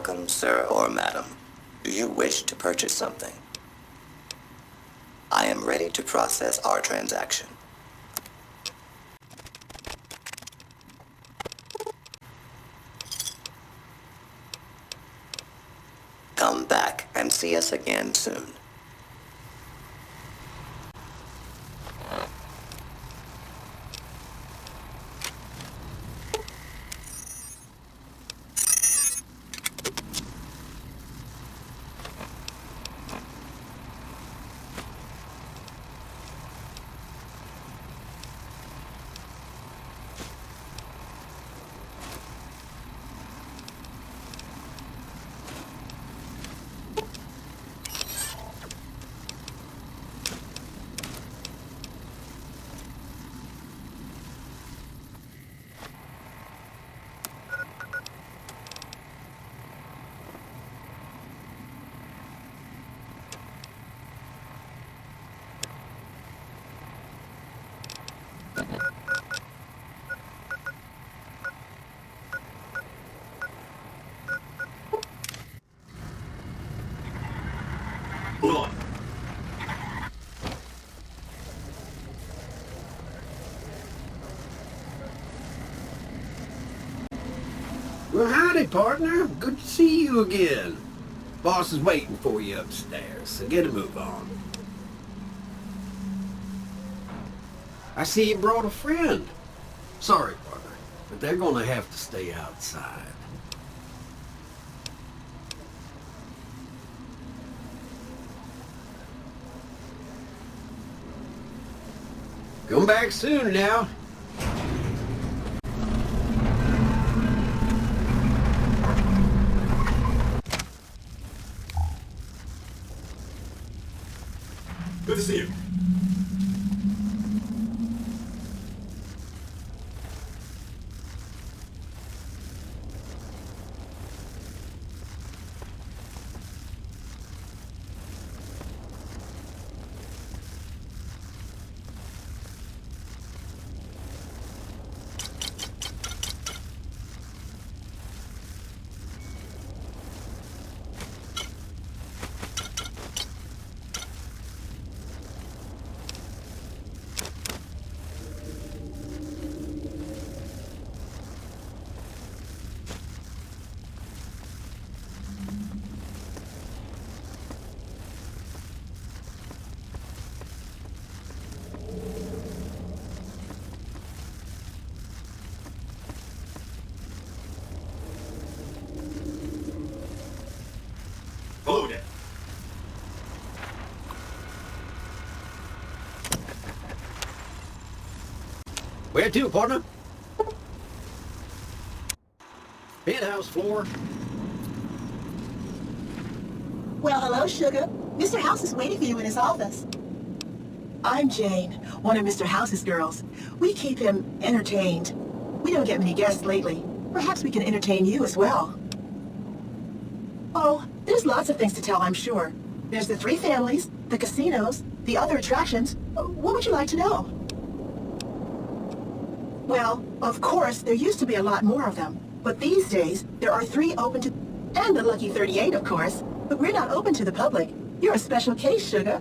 Welcome, sir or madam. Do you wish to purchase something? I am ready to process our transaction. Come back and see us again soon. Hold on. Well, howdy, partner. Good to see you again. Boss is waiting for you upstairs, so get a move on. I see you brought a friend. Sorry, partner, but they're gonna have to stay outside. Come back soon now. Good to see you. Hello there. Where to, partner? Penthouse floor. Well, hello, Sugar. Mr. House is waiting for you in his office. I'm Jane, one of Mr. House's girls. We keep him entertained. We don't get many guests lately. Perhaps we can entertain you as well. Oh, there's lots of things to tell, I'm sure. There's the 3 families, the casinos, the other attractions. What would you like to know? Well, of course, there used to be a lot more of them. But these days, there are 3 open to... And the Lucky 38, of course. But we're not open to the public. You're a special case, Sugar.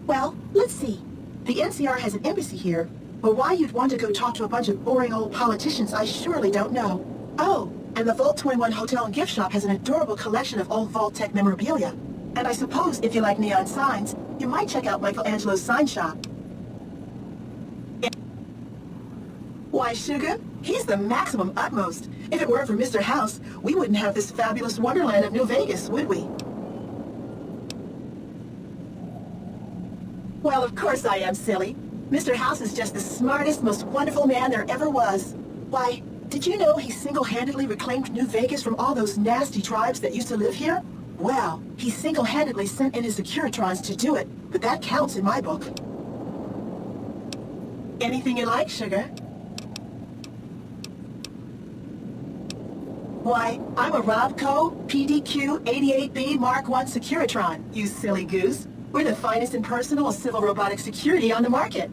Well, let's see. The NCR has an embassy here. But why you'd want to go talk to a bunch of boring old politicians, I surely don't know. Oh, and the Vault 21 Hotel and Gift Shop has an adorable collection of old Vault-Tec memorabilia. And I suppose if you like neon signs, you might check out Michelangelo's sign shop. Why, Sugar, he's the maximum utmost. If it weren't for Mr. House, we wouldn't have this fabulous wonderland of New Vegas, would we? Well, of course I am, silly. Mr. House is just the smartest, most wonderful man there ever was. Why, did you know he single-handedly reclaimed New Vegas from all those nasty tribes that used to live here? Well, he single-handedly sent in his Securitrons to do it, but that counts in my book. Anything you like, Sugar? Why, I'm a Robco PDQ 88B Mark I Securitron, you silly goose. We're the finest in personal civil robotic security on the market.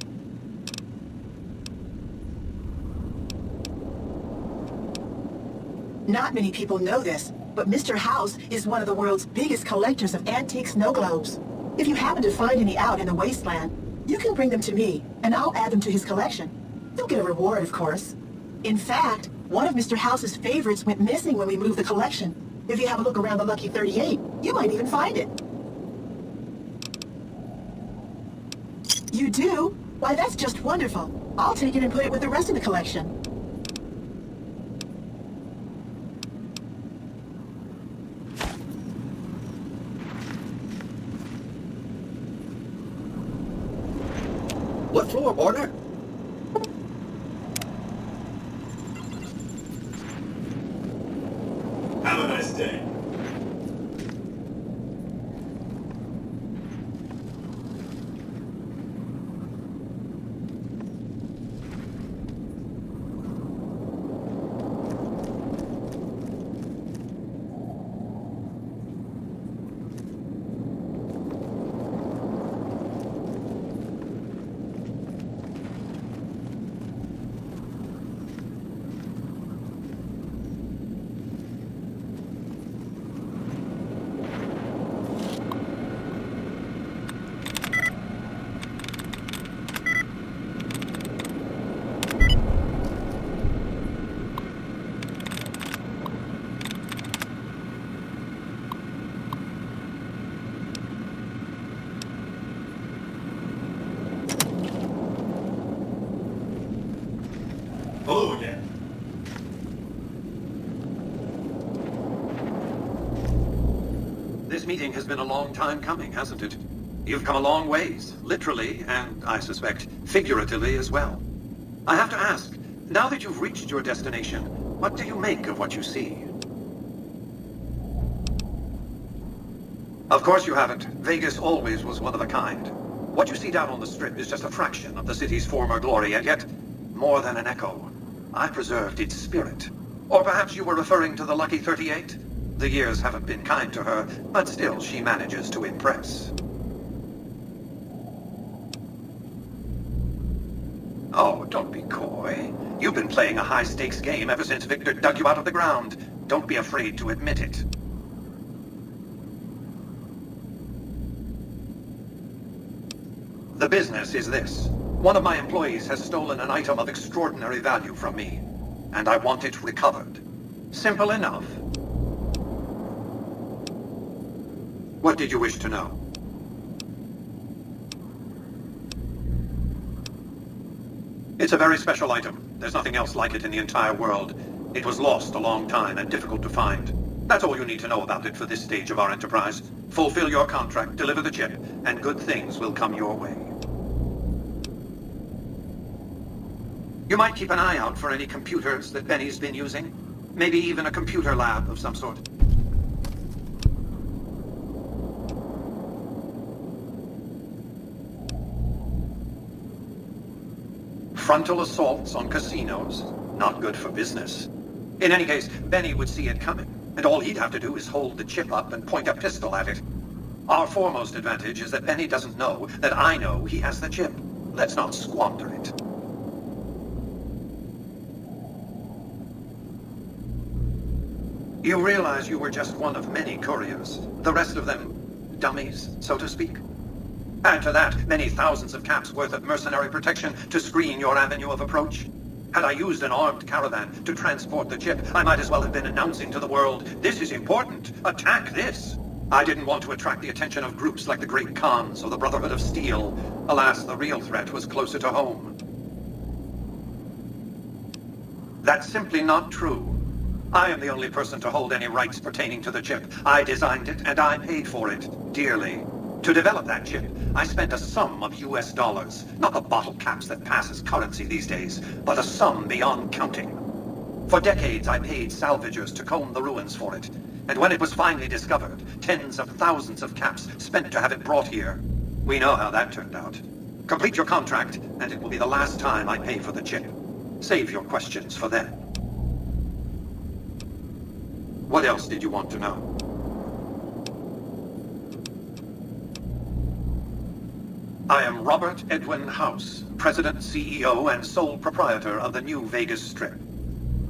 Not many people know this, but Mr. House is one of the world's biggest collectors of antique snow globes. If you happen to find any out in the wasteland, you can bring them to me, and I'll add them to his collection. You'll get a reward, of course. In fact, one of Mr. House's favorites went missing when we moved the collection. If you have a look around the Lucky 38, you might even find it. You do? Why, that's just wonderful. I'll take it and put it with the rest of the collection. What floor, partner? Have a nice day. Hello again. This meeting has been a long time coming, hasn't it? You've come a long ways, literally, and I suspect figuratively as well. I have to ask, now that you've reached your destination, what do you make of what you see? Of course you haven't. Vegas always was one of a kind. What you see down on the Strip is just a fraction of the city's former glory, and yet more than an echo. I preserved its spirit. Or perhaps you were referring to the Lucky 38? The years haven't been kind to her, but still she manages to impress. Oh, don't be coy. You've been playing a high-stakes game ever since Victor dug you out of the ground. Don't be afraid to admit it. The business is this. One of my employees has stolen an item of extraordinary value from me, and I want it recovered. Simple enough. What did you wish to know? It's a very special item. There's nothing else like it in the entire world. It was lost a long time and difficult to find. That's all you need to know about it for this stage of our enterprise. Fulfill your contract, deliver the chip, and good things will come your way. You might keep an eye out for any computers that Benny's been using. Maybe even a computer lab of some sort. Frontal assaults on casinos. Not good for business. In any case, Benny would see it coming, and all he'd have to do is hold the chip up and point a pistol at it. Our foremost advantage is that Benny doesn't know that I know he has the chip. Let's not squander it. You realize you were just one of many couriers. The rest of them, dummies, so to speak. Add to that many thousands of caps worth of mercenary protection to screen your avenue of approach. Had I used an armed caravan to transport the chip, I might as well have been announcing to the world, this is important, attack this. I didn't want to attract the attention of groups like the Great Khans or the Brotherhood of Steel. Alas, the real threat was closer to home. That's simply not true. I am the only person to hold any rights pertaining to the chip. I designed it, and I paid for it, dearly. To develop that chip, I spent a sum of US dollars. Not the bottle caps that pass as currency these days, but a sum beyond counting. For decades, I paid salvagers to comb the ruins for it. And when it was finally discovered, tens of thousands of caps spent to have it brought here. We know how that turned out. Complete your contract, and it will be the last time I pay for the chip. Save your questions for then. What else did you want to know? I am Robert Edwin House, President, CEO, and sole proprietor of the New Vegas Strip.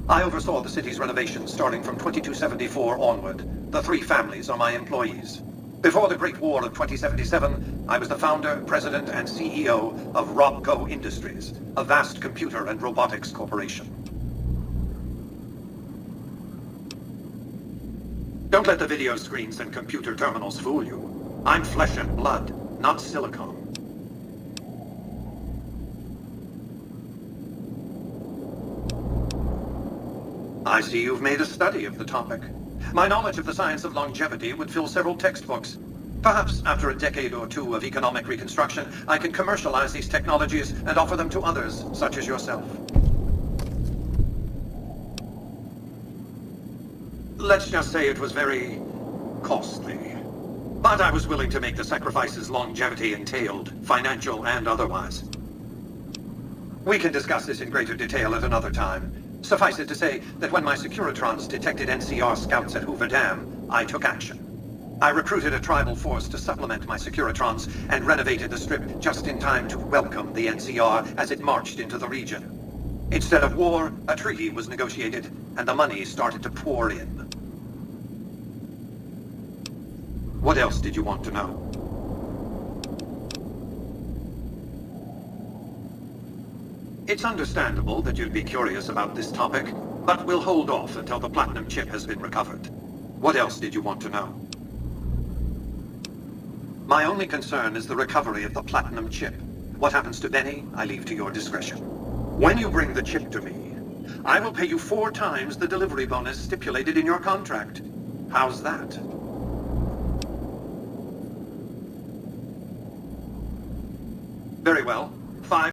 I oversaw the city's renovations starting from 2274 onward. The 3 families are my employees. Before the Great War of 2077, I was the founder, president, and CEO of Robco Industries, a vast computer and robotics corporation. Don't let the video screens and computer terminals fool you. I'm flesh and blood, not silicone. I see you've made a study of the topic. My knowledge of the science of longevity would fill several textbooks. Perhaps after a decade or 2 of economic reconstruction, I can commercialize these technologies and offer them to others, such as yourself. Let's just say it was very costly. But I was willing to make the sacrifices longevity entailed, financial and otherwise. We can discuss this in greater detail at another time. Suffice it to say that when my Securitrons detected NCR scouts at Hoover Dam, I took action. I recruited a tribal force to supplement my Securitrons and renovated the strip just in time to welcome the NCR as it marched into the region. Instead of war, a treaty was negotiated, and the money started to pour in. What else did you want to know? It's understandable that you'd be curious about this topic, but we'll hold off until the Platinum chip has been recovered. What else did you want to know? My only concern is the recovery of the Platinum chip. What happens to Benny, I leave to your discretion. When you bring the chip to me, I will pay you 4 times the delivery bonus stipulated in your contract. How's that? Very well. 5